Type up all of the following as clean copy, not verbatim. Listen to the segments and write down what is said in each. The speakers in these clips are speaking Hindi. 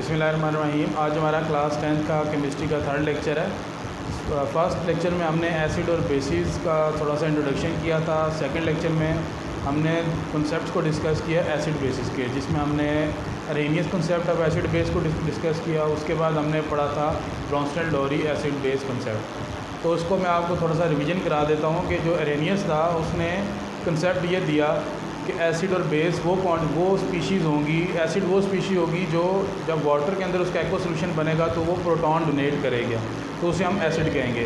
बिस्मिल्लाहिर्रहमानिर्रहीम। आज हमारा क्लास 10th का केमिस्ट्री का थर्ड लेक्चर है। फर्स्ट लेक्चर में हमने एसिड और बेसिस का थोड़ा सा इंट्रोडक्शन किया था। सेकंड लेक्चर में हमने कॉन्सेप्ट्स को डिस्कस किया एसिड बेसिस के, जिसमें हमने Arrhenius concept of acid base को डिस्कस किया। उसके बाद हमने पढ़ा था ब्रोंस्टेल-डोरी एसिड बेस कॉन्सेप्ट। तो उसको मैं आपको थोड़ा सा रिवीजन करा देता हूँ कि जो अरेनियस था उसने कॉन्सेप्ट ये दिया कि एसिड और बेस वो स्पीशीज़ होंगी, एसिड वो स्पीशी होगी जो जब वाटर के अंदर उसका एक्वा सोल्यूशन बनेगा तो वो प्रोटॉन डोनेट करेगा, तो उसे हम एसिड कहेंगे।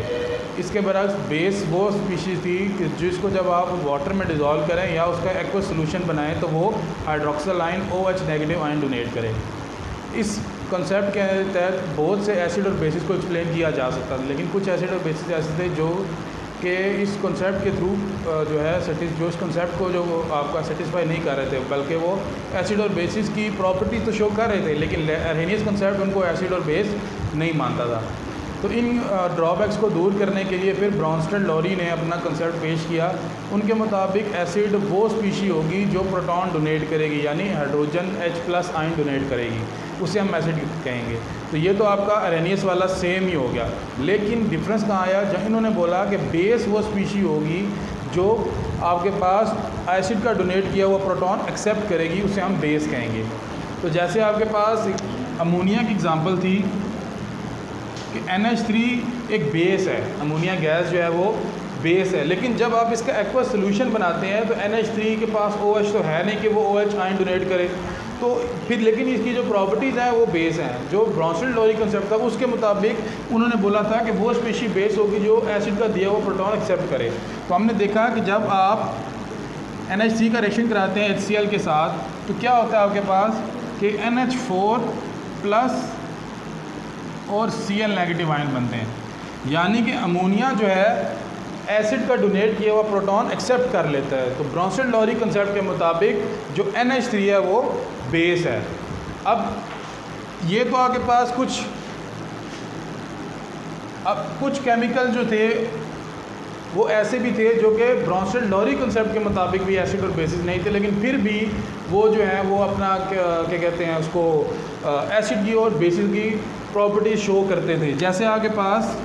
इसके बरक्स बेस वो स्पीशीज़ थी कि जिसको जब आप वाटर में डिज़ोल्व करें या उसका एक्वा सोल्यूशन बनाएं तो वो hydroxyl ion OH negative ion donate करे। इस कॉन्सेप्ट के तहत बहुत से एसिड और बेसिस को एक्सप्लेन किया जा सकता था, लेकिन कुछ एसिड और बेसिस ऐसे थे जो कि इस कॉन्सेप्ट के थ्रू जो है जो इस कॉन्सेप्ट को जो आपका सेटिस्फाई नहीं कर रहे थे, बल्कि वो एसिड और बेसिस की प्रॉपर्टी तो शो कर रहे थे, लेकिन अरेनियस कॉन्सेप्ट उनको एसिड और बेस नहीं मानता था। तो इन ड्रॉबैक्स को दूर करने के लिए फिर ब्रोंस्टेल-डोरी ने अपना कंसेप्ट पेश किया। उनके मुताबिक एसिड वो स्पीशी होगी जो प्रोटॉन डोनेट करेगी, यानी हाइड्रोजन H+ आयन डोनेट करेगी, उसे हम एसिड कहेंगे। तो ये तो आपका अरेनियस वाला सेम ही हो गया, लेकिन डिफरेंस कहाँ आया? जब इन्होंने बोला कि बेस वो स्पीशी होगी जो आपके पास एसिड का डोनेट किया हुआ प्रोटॉन एक्सेप्ट करेगी, उसे हम बेस कहेंगे। तो जैसे आपके पास अमोनिया की एग्ज़ाम्पल थी कि NH3 एक बेस है, अमोनिया गैस जो है वो बेस है, लेकिन जब आप इसका एक्वा सोल्यूशन बनाते हैं तो NH3 के पास OH तो है नहीं कि वो OH आयन डोनेट करे, तो फिर लेकिन इसकी जो प्रॉपर्टीज़ हैं वो बेस हैं। जो ब्रोंस्टेल-डोरी कंसेप्ट था उसके मुताबिक उन्होंने बोला था कि वो स्पीशी बेस होगी जो एसिड का दिया हुआ प्रोटॉन एक्सेप्ट करे। तो हमने देखा कि जब आप NH3 का रिएक्शन कराते हैं HCl के साथ तो क्या होता है आपके पास कि NH4+ और Cl नेगेटिव आयन बनते हैं, यानी कि अमोनिया जो है एसिड का डोनेट किया हुआ प्रोटॉन एक्सेप्ट कर लेता है। तो ब्रोंस्टेल-डोरी कंसेप्ट के मुताबिक जो NH3 है वो बेस है। अब ये तो आपके पास कुछ केमिकल जो थे वो ऐसे भी थे जो कि ब्रोंस्टेल-डोरी कंसेप्ट के मुताबिक भी एसिड और बेसिस नहीं थे, लेकिन फिर भी वो जो है वो अपना क्या कहते हैं उसको एसिड की और बेसिस की प्रॉपर्टी शो करते थे। जैसे आपके पास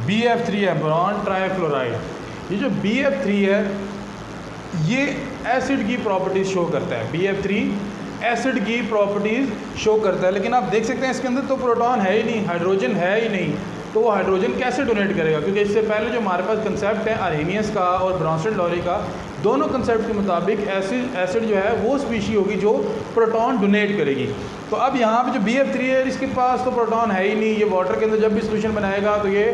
BF3 है, बोरॉन ट्राईफ्लोराइड। ये जो BF3 है ये एसिड की प्रॉपर्टीज़ शो करता है, BF3 एसिड की प्रॉपर्टीज़ शो करता है, लेकिन आप देख सकते हैं इसके अंदर तो प्रोटॉन है ही नहीं, हाइड्रोजन है ही नहीं, तो वो हाइड्रोजन कैसे डोनेट करेगा? क्योंकि इससे पहले जो हमारे पास कंसेप्ट है अरेनियस का और ब्रोंस्टेल-डोरी का, दोनों कंसेप्ट के मुताबिक एसिड जो है वो स्पीशी होगी जो प्रोटॉन डोनेट करेगी। तो अब यहाँ पे जो BF3 है इसके पास तो प्रोटॉन है ही नहीं, ये वाटर के अंदर जब भी सोल्यूशन बनाएगा तो ये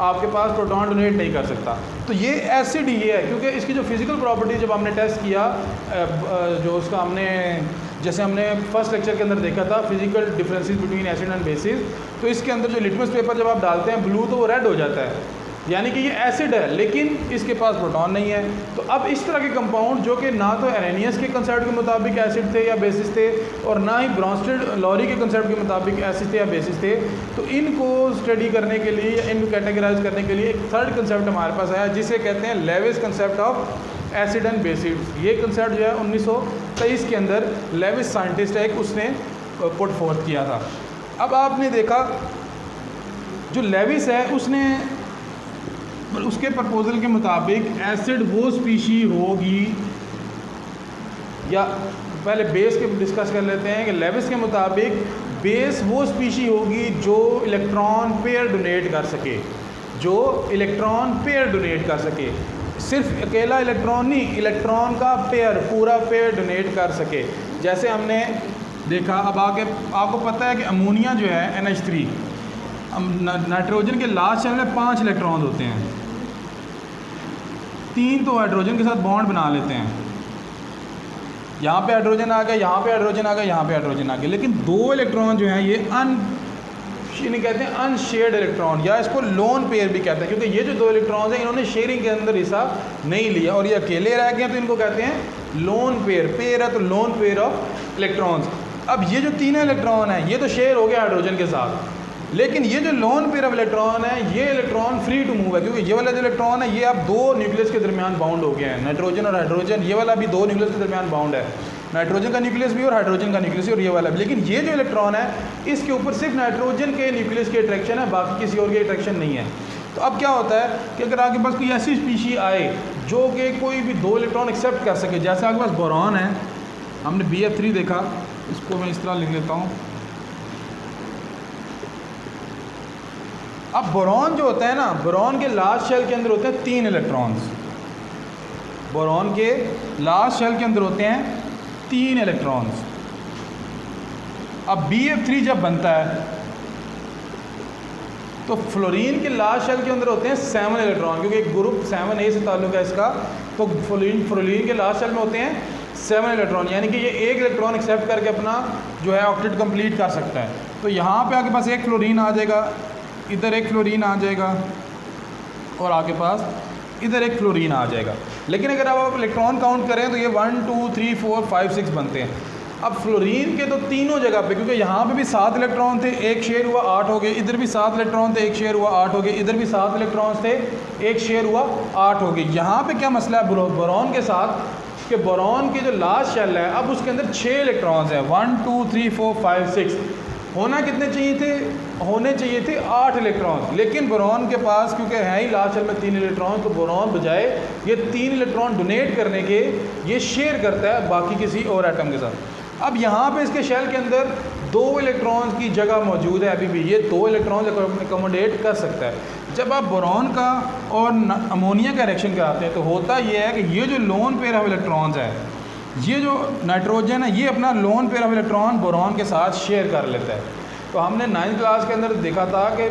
आपके पास प्रोटॉन डोनेट नहीं कर सकता, तो ये एसिड ही है। क्योंकि इसकी जो फिज़िकल प्रॉपर्टी जब हमने टेस्ट किया, जो उसका हमने जैसे हमने फर्स्ट लेक्चर के अंदर देखा था physical differences between acid and basis, तो इसके अंदर जो लिटमस पेपर जब आप डालते हैं ब्लू तो वो रेड हो जाता है, यानी कि ये एसिड है, लेकिन इसके पास प्रोटॉन नहीं है। तो अब इस तरह के कंपाउंड जो कि ना तो अरेनियस के कंसेप्ट के मुताबिक एसिड थे या बेसिस थे और ना ही ब्रोंस्टेल-डोरी के कंसेप्ट के मुताबिक एसिड थे या बेसिस थे, तो इनको स्टडी करने के लिए या इनको कैटेगराइज करने के लिए एक थर्ड कंसेप्ट हमारे पास आया जिसे कहते हैं Lewis concept of acid and bases. ये कंसेप्ट जो है 1923 के अंदर लेविस साइंटिस्ट है एक, उसने पुट फोर्थ किया था। अब आपने देखा जो लेविस है उसके प्रपोजल के मुताबिक एसिड वो स्पीशी होगी, या पहले बेस के डिस्कस कर लेते हैं कि लेविस के मुताबिक बेस वो स्पीशी होगी जो इलेक्ट्रॉन पेयर डोनेट कर सके, सिर्फ अकेला इलेक्ट्रॉन नहीं, इलेक्ट्रॉन का पेयर, पूरा पेयर डोनेट कर सके। जैसे हमने देखा, अब आगे आपको पता है कि अमोनिया जो है NH3, नाइट्रोजन के लास्ट चेन में 5 इलेक्ट्रॉन होते हैं, 3 तो हाइड्रोजन के साथ बॉन्ड बना लेते हैं, यहाँ पे हाइड्रोजन आ गया, यहाँ पे हाइड्रोजन आ गया, यहाँ पे हाइड्रोजन आ गया, लेकिन 2 इलेक्ट्रॉन जो हैं ये इन्हें कहते हैं अनशेयर्ड इलेक्ट्रॉन, या इसको लोन पेयर भी कहते हैं, क्योंकि ये जो 2 इलेक्ट्रॉन हैं इन्होंने शेयरिंग के अंदर हिस्सा नहीं लिया और ये अकेले रह गए, तो इनको कहते हैं लोन पेयर है, तो लोन पेयर ऑफ इलेक्ट्रॉन्स। अब ये जो 3 इलेक्ट्रॉन हैं ये तो शेयर हो गया हाइड्रोजन के साथ, लेकिन ये जो लोन पेयर ऑफ इलेक्ट्रॉन है ये इलेक्ट्रॉन फ्री टू मूव है, क्योंकि ये वाला जो इलेक्ट्रॉन है ये अब 2 न्यूक्लियस के दरमियान बाउंड हो गया है, नाइट्रोजन और हाइड्रोजन, ये वाला भी 2 न्यूक्लियस के दरमियान बाउंड है। नाइट्रोजन का न्यूक्लियस भी और हाइड्रोजन का न्यूक्लियस और ये वाला भी। लेकिन ये जो इलेक्ट्रॉन है इसके ऊपर सिर्फ नाइट्रोजन के न्यूक्लियस की अट्रैक्शन है, बाकी किसी और की अट्रैक्शन नहीं है। तो अब क्या होता है कि अगर आपके पास कोई ऐसी स्पीशी आए जो कि कोई भी 2 इलेक्ट्रॉन एक्सेप्ट कर सके, जैसे आपके पास बोरॉन है, हमने BF3 देखा, इसको मैं इस तरह लिख लेता हूँ। अब बोरॉन जो होता है ना, बोरॉन के लास्ट शेल के अंदर होते हैं 3 इलेक्ट्रॉन्स। बोरॉन के लास्ट शेल के अंदर होते हैं 3 इलेक्ट्रॉन्स। अब BF3 जब बनता है तो फ्लोरीन के लास्ट शेल के अंदर होते हैं 7 इलेक्ट्रॉन, क्योंकि एक ग्रुप 7A से ताल्लुक है इसका। तो फ्लोरीन के लास्ट शेल में होते हैं 7 इलेक्ट्रॉन, यानी कि ये 1 इलेक्ट्रॉन एक्सेप्ट करके अपना जो है ऑक्टेट कंप्लीट कर सकता है। तो यहाँ पे आपके पास एक फ्लोरीन आ जाएगा, इधर एक फ्लोरीन आ जाएगा और आपके पास इधर एक फ्लोरीन आ जाएगा। लेकिन अगर आप इलेक्ट्रॉन काउंट करें तो ये 1 2 3 4 5 6 बनते हैं। अब फ्लोरीन के तो तीनों जगह पे, क्योंकि यहाँ पे भी 7 इलेक्ट्रॉन थे, एक शेयर हुआ 8 हो गए, इधर भी 7 इलेक्ट्रॉन थे, एक शेयर हुआ 8 हो गए, इधर भी 7 इलेक्ट्रॉन्स थे, एक शेयर हुआ 8 हो गए। यहाँ पे क्या मसला है बोरॉन के साथ कि बोरॉन के जो लास्ट शेल है अब उसके अंदर 6 इलेक्ट्रॉन्स हैं, 1 2 3 4 5 6। होना कितने चाहिए थे? होने चाहिए थे 8 इलेक्ट्रॉन। लेकिन बोरॉन के पास क्योंकि है ही लास्ट शेल में 3 इलेक्ट्रॉन, तो बोरॉन बजाय ये 3 इलेक्ट्रॉन डोनेट करने के ये शेयर करता है बाकी किसी और एटम के साथ। अब यहाँ पे इसके शेल के अंदर 2 इलेक्ट्रॉन की जगह मौजूद है, अभी भी ये 2 इलेक्ट्रॉन अकोमोडेट कर सकता है। जब आप बोरॉन का और अमोनिया का रिएक्शन कराते हैं तो होता ये है कि ये जो लोन पेयर ऑफ इलेक्ट्रॉन्स है, ये जो नाइट्रोजन है, ये अपना lone pair of electron boron के साथ शेयर कर लेता है। तो हमने 9th क्लास के अंदर देखा था कि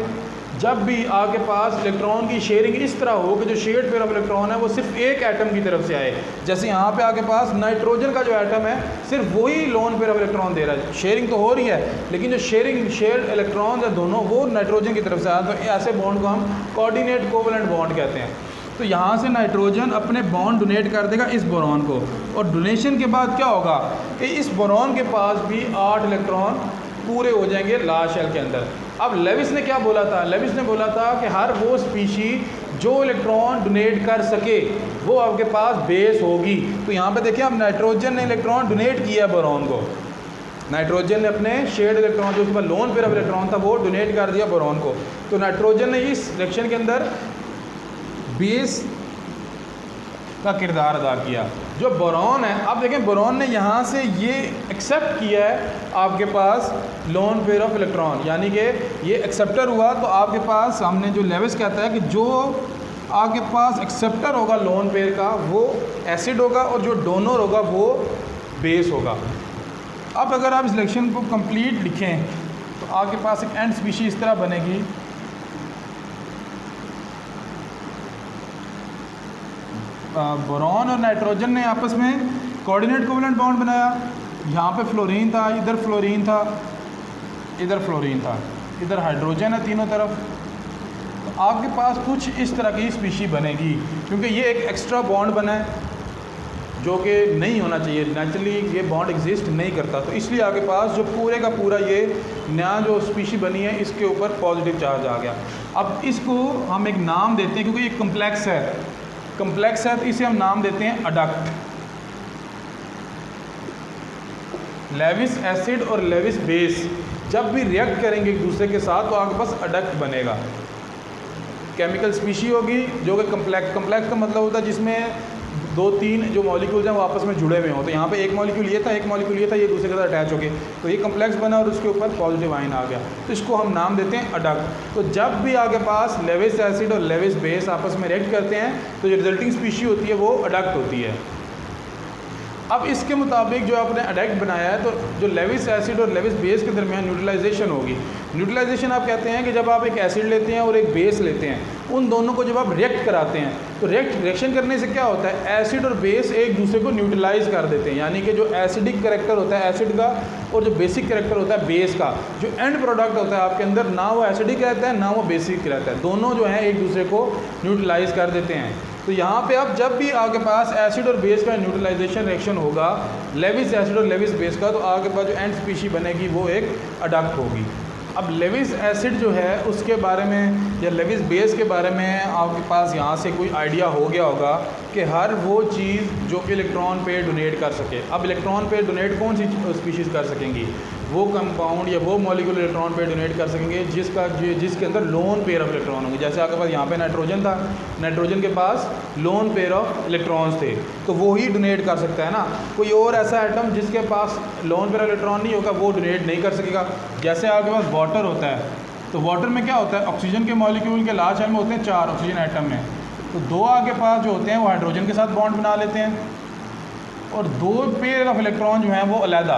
जब भी आपके पास इलेक्ट्रॉन की शेयरिंग इस तरह हो कि जो शेयर्ड पेयर ऑफ इलेक्ट्रॉन है वो सिर्फ एक एटम की तरफ से आए, जैसे यहाँ पे आपके पास नाइट्रोजन का जो एटम है सिर्फ वही लोन पेयर ऑफ इलेक्ट्रॉन दे रहा है, शेयरिंग तो हो रही है लेकिन जो शेयर्ड इलेक्ट्रॉन है दोनों वो नाइट्रोजन की तरफ से आए, तो ऐसे बॉन्ड को हम कोऑर्डिनेट कोवलेंट बॉन्ड कहते हैं। तो यहाँ से नाइट्रोजन अपने बॉन्ड डोनेट कर देगा इस बोरॉन को, और डोनेशन के बाद क्या होगा कि इस बोरॉन के पास भी 8 इलेक्ट्रॉन पूरे हो जाएंगे लास्ट शेल के अंदर। अब लेविस ने क्या बोला था? लेविस ने बोला था कि हर वो स्पीशी जो इलेक्ट्रॉन डोनेट कर सके वो आपके पास बेस होगी। तो यहाँ पे देखिए, अब नाइट्रोजन ने इलेक्ट्रॉन डोनेट किया बोरॉन को, नाइट्रोजन ने अपने शेयर्ड इलेक्ट्रॉन जो उसके पास लोन पेयर ऑफ इलेक्ट्रॉन था वो डोनेट कर दिया बोरॉन को। तो नाइट्रोजन ने इस रिएक्शन के अंदर बेस का किरदार अदा किया। जो बोरॉन है, अब देखें बोरॉन ने यहाँ से ये एक्सेप्ट किया है आपके पास लोन पेयर ऑफ इलेक्ट्रॉन, यानी कि ये एक्सेप्टर हुआ। तो आपके पास हमने जो लेविस कहता है कि जो आपके पास एक्सेप्टर होगा लोन पेयर का वो एसिड होगा और जो डोनर होगा वो बेस होगा। अब अगर आप इस रिएक्शन को कंप्लीट लिखें तो आपके पास एक एंड स्पीशीज इस तरह बनेगी। बोरॉन और नाइट्रोजन ने आपस में कोऑर्डिनेट कोवलेंट बॉन्ड बनाया। यहाँ पे फ्लोरीन था, इधर फ्लोरीन था, इधर फ्लोरीन था, इधर हाइड्रोजन है तीनों तरफ। तो आपके पास कुछ इस तरह की स्पीशी बनेगी, क्योंकि ये एक एक्स्ट्रा बॉन्ड बना है जो कि नहीं होना चाहिए, नेचुरली ये बॉन्ड एग्जिस्ट नहीं करता। तो इसलिए आपके पास जो पूरे का पूरा ये नया जो स्पीशी बनी है इसके ऊपर पॉजिटिव चार्ज आ गया। अब इसको हम एक नाम देते हैं, क्योंकि ये कम्प्लेक्स है, कम्प्लेक्स है तो इसे हम नाम देते हैं अडक्ट। लेविस एसिड और लेविस बेस जब भी रिएक्ट करेंगे एक दूसरे के साथ तो आपके पास अडक्ट बनेगा। केमिकल स्पीशी होगी जो कि कम्प्लेक्स का मतलब होता है जिसमें 2-3 जो मॉलिक्यूल्स हैं वो आपस में जुड़े हुए हों। तो यहाँ पे एक मॉलिक्यूल ये था, एक मॉलिक्यूल ये था, ये दूसरे के साथ अटैच हो गए, तो ये कम्प्लेक्स बना और उसके ऊपर पॉजिटिव आयन आ गया, तो इसको हम नाम देते हैं अडक्ट। तो जब भी आपके पास लेविस एसिड और लेविस बेस आपस में रिएक्ट करते हैं तो जो रिजल्टिंग स्पीशी होती है वो अडक्ट होती है। अब इसके मुताबिक जो आपने अडक्ट बनाया है तो जो लेविस एसिड और लेविस बेस के दरमियान न्यूट्रलाइजेशन होगी। न्यूट्रलाइजेशन आप कहते हैं कि जब आप एक एसिड लेते हैं और एक बेस लेते हैं, उन दोनों को जब आप रिएक्ट कराते हैं तो रिएक्शन करने से क्या होता है, एसिड और बेस एक दूसरे को न्यूट्रलाइज कर देते हैं। यानी कि जो एसिडिक करेक्टर होता है एसिड का और जो बेसिक करेक्टर होता है बेस का, जो एंड प्रोडक्ट होता है आपके अंदर, ना वो एसिडिक रहता है ना वो बेसिक रहता है, दोनों जो हैं एक दूसरे को न्यूट्रलाइज कर देते हैं। तो यहाँ पे अब जब भी आपके पास एसिड और बेस का न्यूट्रलाइजेशन रिएक्शन होगा लेविस एसिड और लेविस बेस का, तो आपके पास जो एंड स्पीशी बनेगी वो एक अडक्ट होगी। अब लेविस एसिड जो है उसके बारे में या लेविस बेस के बारे में आपके पास यहाँ से कोई आइडिया हो गया होगा कि हर वो चीज़ जो कि इलेक्ट्रॉन पेयर डोनेट कर सके। अब इलेक्ट्रॉन पेयर डोनेट कौन सी स्पीशीज़ कर सकेंगी? वो कंपाउंड या वो मॉलिक्यूल इलेक्ट्रॉन पेयर डोनेट कर सकेंगे जिसके अंदर लोन पेयर ऑफ इलेक्ट्रॉन होंगे। जैसे आपके पास यहाँ पे नाइट्रोजन था, नाइट्रोजन के पास लोन पेयर ऑफ इलेक्ट्रॉन्स थे, तो वो ही डोनेट कर सकता है ना। कोई और ऐसा एटम जिसके पास लोन पेयर ऑफ इलेक्ट्रॉन नहीं होगा वो डोनेट नहीं कर सकेगा। जैसे आपके पास वाटर होता है, तो वाटर में क्या होता है, ऑक्सीजन के मॉलिक्यूल के लास्ट शेल में होते हैं 4 ऑक्सीजन एटम में, तो 2 आपके पास जो होते हैं वो हाइड्रोजन के साथ बॉन्ड बना लेते हैं और 2 पेयर ऑफ इलेक्ट्रॉन जो हैं वो अलहदा।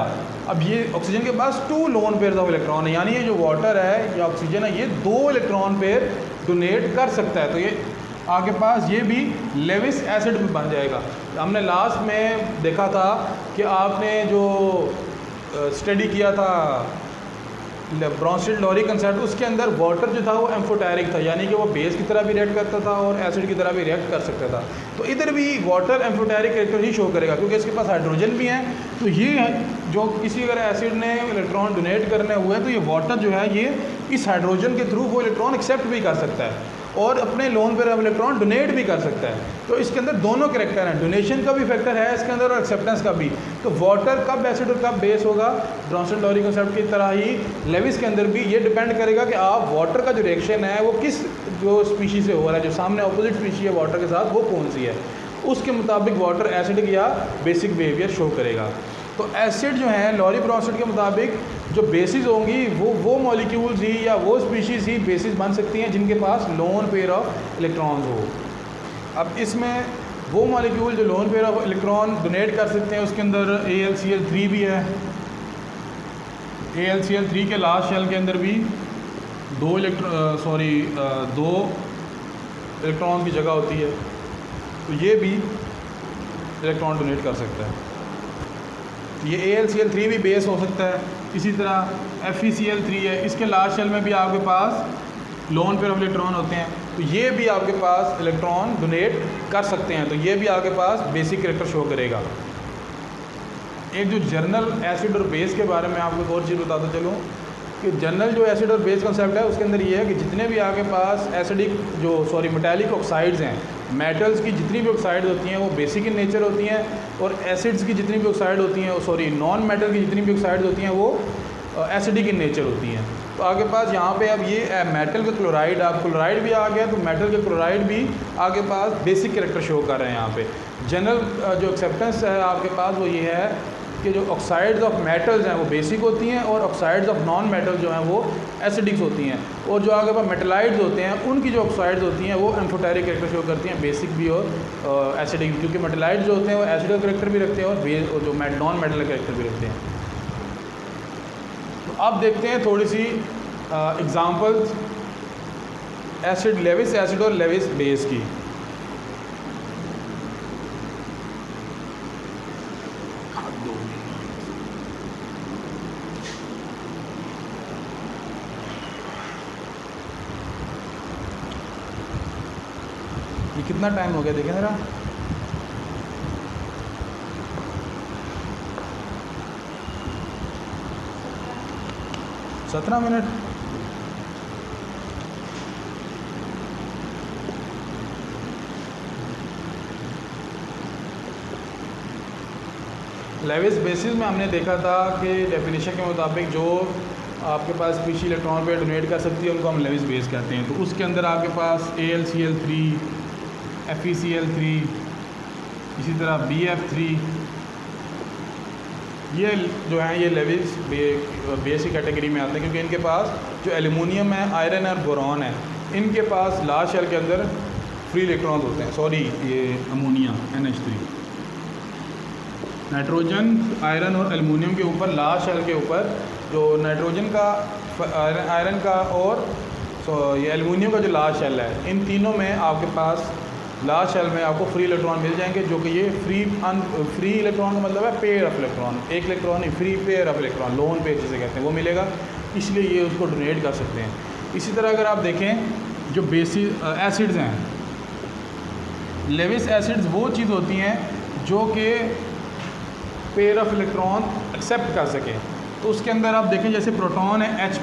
अब ये ऑक्सीजन के पास 2 लोन पेयर ऑफ इलेक्ट्रॉन है, यानी ये जो वाटर है या ऑक्सीजन है ये 2 इलेक्ट्रॉन पेयर डोनेट कर सकता है। तो ये आपके पास ये भी लेविस एसिड में बन जाएगा। हमने लास्ट में देखा था कि आपने जो स्टडी किया था ब्रॉन्स्टेड लॉरी कंसेप्ट, उसके अंदर वाटर जो था वो एम्फोटेरिक था, यानी कि वो बेस की तरह भी रिएक्ट करता था और एसिड की तरह भी रिएक्ट कर सकता था। तो इधर भी वाटर एम्फोटेरिक कैरेक्टर ही शो करेगा क्योंकि इसके पास हाइड्रोजन भी हैं। तो ये जो किसी अगर एसिड ने इलेक्ट्रॉन डोनेट करने हुए तो ये वाटर जो है ये इस हाइड्रोजन के थ्रू वो इलेक्ट्रॉन एक्सेप्ट भी कर सकता है और अपने lone pair of electron donate भी कर सकता है। तो इसके अंदर दोनों कैरेक्टर हैं, डोनेशन का भी फैक्टर है इसके अंदर और एक्सेप्टेंस का भी। तो वाटर कब एसिड और कब बेस होगा, ब्रॉन्स्टेड लॉरी कंसेप्ट की तरह ही लेविस के अंदर भी ये डिपेंड करेगा कि आप वाटर का जो रिएक्शन है वो किस जो स्पीशीज से हो रहा है, जो सामने अपोजिट स्पीशी है वाटर के साथ वो कौन सी है, उसके मुताबिक वाटर एसिडिक या बेसिक बिहेवियर शो करेगा। तो एसिड जो है लॉरी ब्रॉन्स्टेड के मुताबिक जो बेसिस होंगी वो मॉलिक्यूल्स ही या वो स्पीशीज़ ही बेसिस बन सकती हैं जिनके पास लोन पेयर ऑफ इलेक्ट्रॉन्स हो। अब इसमें वो मॉलिक्यूल जो lone pair of electron donate कर सकते हैं उसके अंदर AlCl3 भी है। AlCl3 के लास्ट शेल के अंदर भी 2 इलेक्ट्रॉन की जगह होती है, तो ये भी इलेक्ट्रॉन डोनेट कर सकता है। ये AlCl3 भी बेस हो सकता है। इसी तरह FeCl3 है, इसके लास्ट शेल में भी आपके पास लोन पेयर ऑफ इलेक्ट्रॉन होते हैं, तो ये भी आपके पास इलेक्ट्रॉन डोनेट कर सकते हैं। तो ये भी आपके पास बेसिक कैरेक्टर शो करेगा। एक जो जर्नल एसिड और बेस के बारे में आपको एक और चीज़ बताता चलूँ कि जनरल जो एसिड और बेस कंसेप्ट है उसके अंदर ये है कि जितने भी आपके पास एसिडिक मेटालिक ऑक्साइड्स हैं, मेटल्स की जितनी भी ऑक्साइड्स होती हैं वो बेसिक इन नेचर होती हैं, और एसिड्स की जितनी भी ऑक्साइड होती हैं नॉन मेटल की जितनी भी ऑक्साइड्स होती हैं वो एसिडिक इन नेचर होती हैं। तो आपके पास यहाँ पे अब ये मेटल का क्लोराइड, आप क्लोराइड भी आ गया तो मेटल के क्लोराइड भी आपके पास बेसिक कैरेक्टर शो कर रहे हैं। यहाँ पे जनरल जो एक्सेप्टेंस है आपके पास वो ये है कि जो ऑक्साइड्स ऑफ मेटल्स हैं वो बेसिक होती हैं और ऑक्साइड्स ऑफ नॉन मेटल जो हैं वो एसिडिक्स होती हैं, और जो आपके पास मेटलाइड्स होते हैं उनकी जो ऑक्साइड्स होती हैं वो एम्फोटेरिक कैरेक्टर शो करती हैं, बेसिक भी और एसिडिक, क्योंकि मेटलाइड्स जो होते हैं वो एसिडिक कैरेक्टर भी रखते हैं और जो नॉन मेटल कैरेक्टर भी रखते हैं। तो अब देखते हैं थोड़ी सी एग्जांपल्स एसिड लेविस एसिड और लेविस बेस की। ये कितना टाइम हो गया देखें ज़रा। सत्रह मिनट। लेविस बेसिस में हमने देखा था कि डेफिनेशन के मुताबिक जो आपके पास स्पीशी इलेक्ट्रॉन पे डोनेट कर सकती है उनको हम लेविस बेस कहते हैं। तो उसके अंदर आपके पास AlCl3, FeCl3, इसी तरह BF3, ये जो हैं ये लेविस बेस की कैटेगरी में आते हैं, क्योंकि इनके पास जो एल्युमिनियम है, आयरन और बोरॉन है, इनके पास लास्ट शेल के अंदर फ्री इलेक्ट्रॉन्स होते हैं। ये अमोनिया NH3, नाइट्रोजन, आयरन और एल्युमिनियम के ऊपर लास्ट शेल के ऊपर जो नाइट्रोजन का, आयरन का और ये एल्युमिनियम का जो लास्ट शेल है, इन तीनों में आपके पास लास्ट शेल में आपको फ्री इलेक्ट्रॉन मिल जाएंगे, जो कि ये फ्री इलेक्ट्रॉन का मतलब है पेयर ऑफ इलेक्ट्रॉन, एक electron he free pair of electron, lone pair जिसे कहते हैं, वो मिलेगा, इसलिए ये उसको डोनेट कर सकते हैं। इसी तरह अगर आप देखें जो बेसिक एसिड्स हैं, लेविस एसिड्स वो चीज़ होती हैं जो कि पेयर ऑफ इलेक्ट्रॉन एक्सेप्ट कर सकें। तो उसके अंदर आप देखें जैसे प्रोटॉन है H+,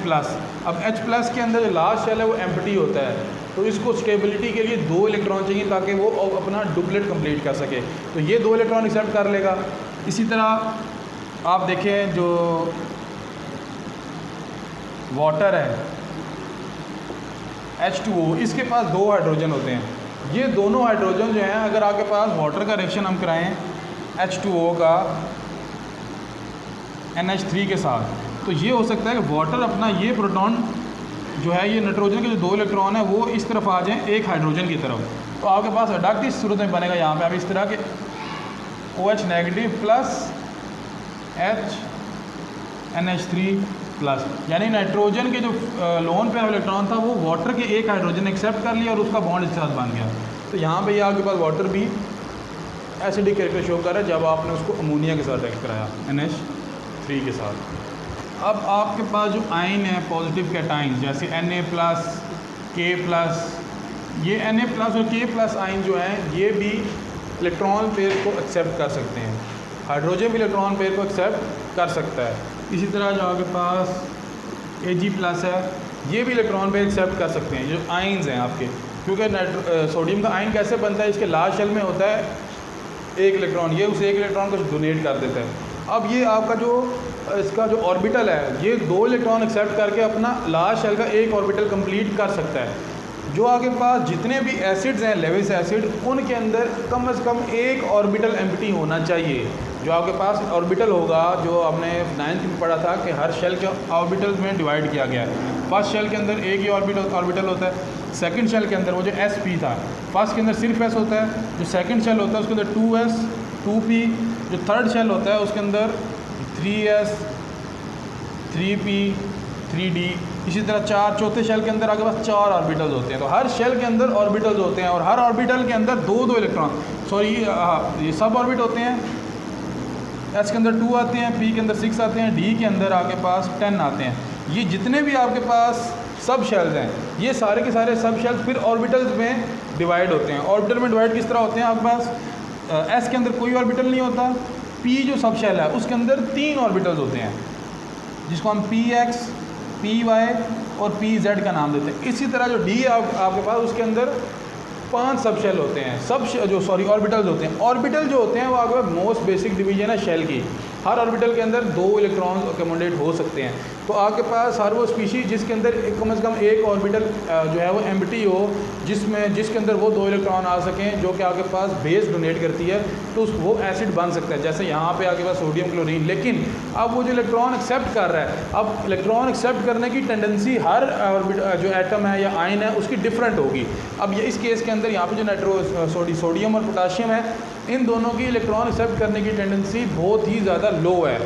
अब H+ के अंदर जो लास्ट शेल है वो एम्प्टी होता है, तो इसको स्टेबिलिटी के लिए 2 इलेक्ट्रॉन चाहिए ताकि वो अपना डुप्लेट कंप्लीट कर सके। तो ये 2 इलेक्ट्रॉन एक्सेप्ट कर लेगा। इसी तरह आप देखें जो वाटर है H2O, इसके पास 2 हाइड्रोजन होते हैं। ये दोनों हाइड्रोजन जो हैं, अगर आपके पास वाटर का रिएक्शन हम कराएं H2O का NH3 के साथ, तो ये हो सकता है कि वाटर अपना ये प्रोटॉन जो है, ये नाइट्रोजन के जो 2 इलेक्ट्रॉन है वो इस तरफ आ जाएं एक हाइड्रोजन की तरफ। तो आपके पास अडक्ट इस सूरत में बनेगा। यहाँ पे आप इस तरह के OH negative plus H NH3 plus, यानी नाइट्रोजन के जो लोन पेयर इलेक्ट्रॉन था वो वाटर के एक हाइड्रोजन एक्सेप्ट कर लिया और उसका बॉन्ड इसके साथ बन गया। तो यहाँ पे ये आपके पास वाटर भी एसिडिक कैरेक्टर शो कर रहा है जब आपने उसको अमोनिया के साथ रिएक्ट कराया NH3 के साथ। अब आपके पास जो आयन है पॉजिटिव कैटाइन, जैसे Na प्लस K प्लस, ये Na प्लस और K प्लस आयन जो हैं ये भी इलेक्ट्रॉन पेयर को एक्सेप्ट कर सकते हैं। हाइड्रोजन भी इलेक्ट्रॉन पेयर को एक्सेप्ट कर सकता है। इसी तरह जो आपके पास Ag प्लस है, ये भी इलेक्ट्रॉन पेयर एक्सेप्ट कर सकते हैं, जो आयन्स हैं आपके। क्योंकि सोडियम का आयन कैसे बनता है, इसके लास्ट शेल में होता है एक इलेक्ट्रॉन, ये उस एक इलेक्ट्रॉन को डोनेट कर देता है। अब ये आपका जो इसका जो ऑर्बिटल है, ये 2 इलेक्ट्रॉन एक्सेप्ट करके अपना लास्ट शेल का एक ऑर्बिटल कंप्लीट कर सकता है। जो आपके पास जितने भी एसिड्स हैं लेविस एसिड, उनके अंदर कम से कम एक ऑर्बिटल एम्प्टी होना चाहिए। जो आपके पास ऑर्बिटल होगा, जो आपने 9th में पढ़ा था कि हर शेल के ऑर्बिटल्स में डिवाइड किया गया है। फर्स्ट शेल के अंदर एक ही ऑर्बिटल होता है, सेकंड शेल के अंदर वो जो sp था, फर्स्ट के अंदर सिर्फ s होता है, जो सेकंड शेल होता है उसके अंदर 2s 2p, जो थर्ड शेल होता है उसके अंदर 3s 3p 3d। इसी तरह चौथे शेल के अंदर आपके पास 4 ऑर्बिटल्स होते हैं। तो हर शेल के अंदर ऑर्बिटल्स होते हैं और हर ऑर्बिटल के अंदर 2 इलेक्ट्रॉन, सॉरी ये सब ऑर्बिट होते हैं। S के अंदर 2 आते हैं, P के अंदर 6 आते हैं, D के अंदर आपके पास 10 आते हैं। ये जितने भी आपके पास सब शेल्स हैं, ये सारे के सारे सब शेल्स फिर ऑर्बिटल्स में डिवाइड होते हैं। ऑर्बिटल में डिवाइड किस तरह होते हैं, आपके पास S के अंदर कोई ऑर्बिटल नहीं होता, P जो सब शेल है उसके अंदर 3 ऑर्बिटल्स होते हैं, जिसको हम PX PY और PZ का नाम देते हैं। इसी तरह जो D आपके पास, उसके अंदर 5 सब शेल होते हैं, ऑर्बिटल्स होते हैं। ऑर्बिटल जो होते हैं वो आपके पास मोस्ट बेसिक डिवीजन है शेल की। हर ऑर्बिटल के अंदर 2 इलेक्ट्रॉन अकोमोडेट हो सकते हैं। तो आपके पास हर वो स्पीशीज जिसके अंदर कम से कम एक ऑर्बिटल जो है वो एम्प्टी हो, जिसके अंदर वो 2 इलेक्ट्रॉन आ सकें, जो कि आपके पास बेस डोनेट करती है, तो वो एसिड बन सकता है। जैसे यहाँ पे आपके पास सोडियम क्लोरीन। लेकिन अब वो जो इलेक्ट्रॉन एक्सेप्ट कर रहा है, अब इलेक्ट्रॉन एक्सेप्ट करने की टेंडेंसी हर जो एटम है या आयन है उसकी डिफरेंट होगी। अब ये इस केस के अंदर यहाँ पे जो सोडियम और पोटाशियम है, इन दोनों की इलेक्ट्रॉन एक्सेप्ट करने की टेंडेंसी बहुत ही ज़्यादा लो है।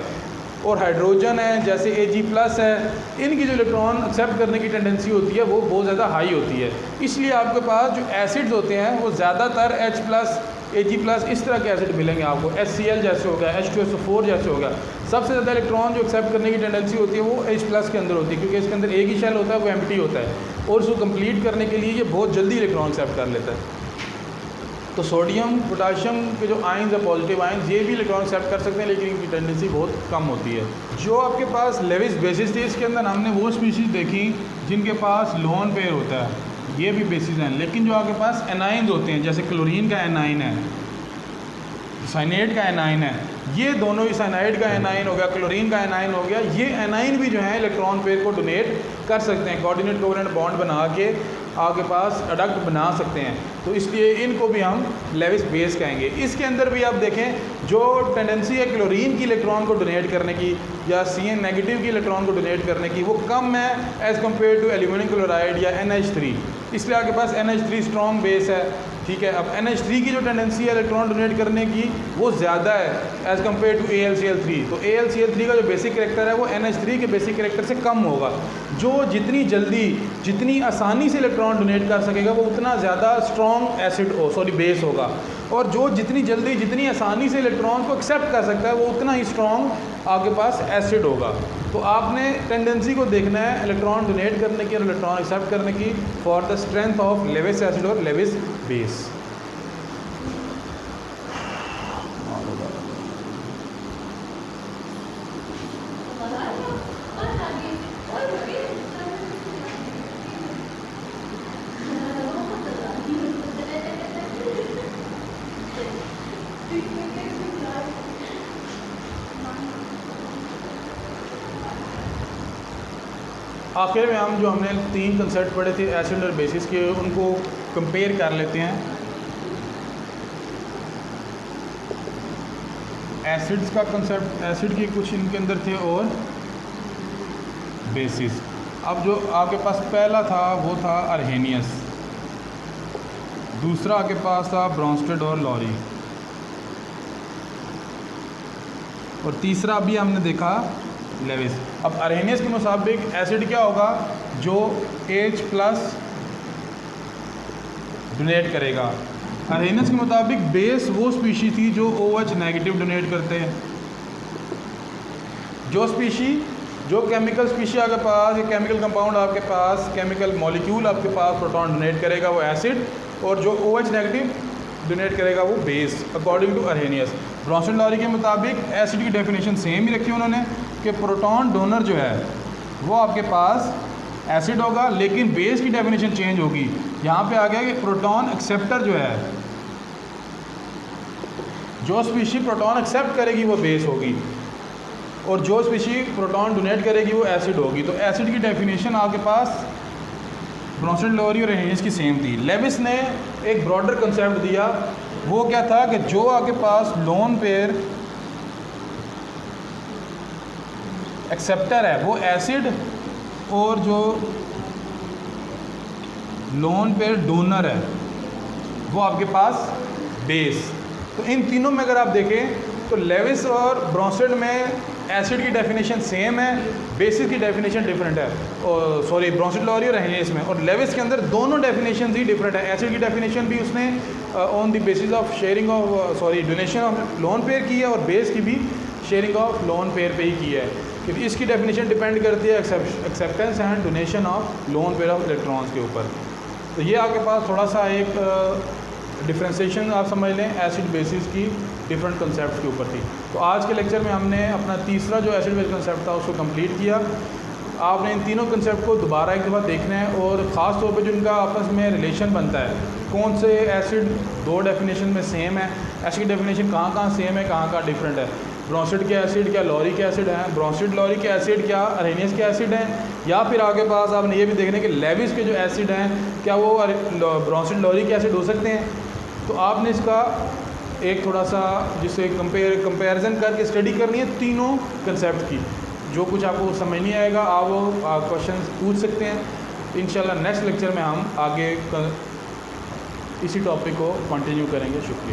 और हाइड्रोजन है जैसे Ag प्लस है, इनकी जो इलेक्ट्रॉन एक्सेप्ट करने की टेंडेंसी होती है वो बहुत ज़्यादा हाई होती है। इसलिए आपके पास जो एसिड्स होते हैं वो ज़्यादातर H प्लस Ag प्लस इस तरह के एसिड मिलेंगे आपको। HCl जैसे हो गया, H2SO4 जैसे हो गया। सबसे ज़्यादा इलेक्ट्रॉन जो एक्सेप्ट करने की टेंडेंसी होती है वो H प्लस के अंदर होती है, क्योंकि इसके अंदर एक ही शेल होता है, वो एम्प्टी होता है और उसको कंप्लीट करने के लिए ये बहुत जल्दी इलेक्ट्रॉन एक्सेप्ट कर लेता है। तो सोडियम पोटाशियम के जो आयन्स है पॉजिटिव आयन्स, ये भी इलेक्ट्रॉन एक्सेप्ट कर सकते हैं, लेकिन इनकी टेंडेंसी बहुत कम होती है। जो आपके पास लेविस बेसिस थी, इसके अंदर हमने वो स्पीशीज़ देखी जिनके पास लोन पेयर होता है, ये भी बेसिस हैं। लेकिन जो आपके पास एनाइन्स होते हैं, जैसे क्लोरीन का एनाइन है, साइनेट का एनाइन है, ये दोनों ही, साइनाइड का एनाइन हो गया, क्लोरीन का एनाइन हो गया, ये एनाइन भी जो है इलेक्ट्रॉन पेयर को डोनेट कर सकते हैं। कोऑर्डिनेट कोवेलेंट बॉन्ड बना के आपके पास अडक्ट बना सकते हैं। तो इसलिए इनको भी हम लेविस बेस कहेंगे। इसके अंदर भी आप देखें, जो टेंडेंसी है क्लोरीन की इलेक्ट्रॉन को डोनेट करने की या Cn नेगेटिव की इलेक्ट्रॉन को डोनेट करने की, वो कम है as compare to aluminium chloride या NH3। इसलिए आपके पास NH3 स्ट्रॉन्ग बेस है, ठीक है। अब NH3 की जो टेंडेंसी है इलेक्ट्रॉन डोनेट करने की वो ज़्यादा है एज़ कम्पेयर टू AlCl3। तो AlCl3 का जो बेसिक कैरेक्टर है वो NH3 के बेसिक कैरेक्टर से कम होगा। जो जितनी जल्दी, जितनी आसानी से इलेक्ट्रॉन डोनेट कर सकेगा वो उतना ज़्यादा स्ट्रॉन्ग बेस होगा। और जो जितनी जल्दी, जितनी आसानी से इलेक्ट्रॉन को एक्सेप्ट कर सकता है वो उतना ही स्ट्रॉन्ग आपके पास एसिड होगा। तो आपने टेंडेंसी को देखना है इलेक्ट्रॉन डोनेट करने की और इलेक्ट्रॉन एक्सेप्ट करने की for the strength of Lewis acid और लेविस बेस। आखिर में हमने 3 कंसेप्ट पढ़े थे एसिड और बेसिस के, उनको कंपेयर कर लेते हैं। एसिड्स का कंसेप्ट, एसिड के कुछ इनके अंदर थे और बेसिस। अब जो आपके पास पहला था वो था अर्हेनियस, दूसरा आपके पास था ब्रॉन्स्टेड और लॉरी, और तीसरा अभी हमने देखा लेविस। अब अर्हेनियस के मुताबिक एसिड क्या होगा, जो H+ डोनेट करेगा। अर्हेनियस के मुताबिक बेस वो स्पीशी थी जो OH नेगेटिव डोनेट करते हैं। जो केमिकल स्पीशी आपके पास, या केमिकल कंपाउंड आपके पास, केमिकल मॉलिक्यूल आपके पास प्रोटॉन डोनेट करेगा वो एसिड, और जो OH नेगेटिव डोनेट करेगा वो base, according to Arrhenius. Bronsted Lowry के मुताबिक एसिड की डेफिनेशन सेम ही रखी उन्होंने कि प्रोटॉन डोनर जो है वो आपके पास एसिड होगा, लेकिन बेस की डेफिनेशन चेंज होगी। यहाँ पे आ गया कि प्रोटॉन एक्सेप्टर जो है, जो स्पीशी प्रोटॉन एक्सेप्ट करेगी वो बेस होगी, और जो स्पीशी प्रोटॉन डोनेट करेगी वो एसिड होगी। तो एसिड की डेफिनेशन आपके पास ब्रॉन्स्टेड लॉरी और अर्हेनियस की सेम थी। लेविस ने एक ब्रॉडर कंसेप्ट दिया, वो क्या था कि जो आपके पास लोन पेयर एक्सेप्टर है वो एसिड, और जो लोन पेयर डोनर है वो आपके पास बेस। तो इन तीनों में अगर आप देखें तो लेविस और ब्रॉन्स्टेड में एसिड की डेफिनेशन सेम है, बेसिस की डेफिनेशन डिफरेंट है, और सॉरी ब्रॉन्स्टेड लॉरी और अर्हेनियस में, और लेविस के अंदर दोनों डेफिनेशन ही डिफरेंट है। एसिड की डेफिनेशन भी उसने on the basis of sharing of donation of lone pair की है, और बेस की भी शेयरिंग ऑफ लोन पेयर पे ही की है, क्योंकि इसकी डेफिनेशन डिपेंड करती है acceptance and donation of lone pair of electrons के ऊपर। तो ये आपके पास थोड़ा सा एक डिफ्रेंसिएशन आप समझ लें एसिड बेसिस की डिफरेंट कंसेप्ट के ऊपर थी। तो आज के लेक्चर में हमने अपना तीसरा जो एसिड बेस कंसेप्ट था उसको कंप्लीट किया। आपने इन तीनों कंसेप्ट को दोबारा एक दफ़ा देखना है, और ख़ास तौर पे जो इनका आपस में रिलेशन बनता है, कौन से एसिड दो डेफिनेशन में सेम है, एसिड की डेफिनेशन कहाँ सेम है, कहाँ डिफरेंट है। ब्रॉन्स्टेड के एसिड क्या लॉरी के एसिड हैं, ब्रॉन्स्टेड लॉरी के एसिड क्या अर्हेनियस के एसिड हैं, या फिर आगे पास आपने ये भी देखना है कि लेविस के जो एसिड हैं क्या वो ब्रॉन्स्टेड लॉरी के एसिड हो सकते हैं। तो आपने इसका एक थोड़ा सा जिससे कंपेरिजन करके स्टडी करनी है तीनों कंसेप्ट की। जो कुछ आपको समझ नहीं आएगा आप वो क्वेश्चन पूछ सकते हैं। इंशाल्लाह नेक्स्ट लेक्चर में हम आगे इसी टॉपिक को कंटिन्यू करेंगे। शुक्रिया।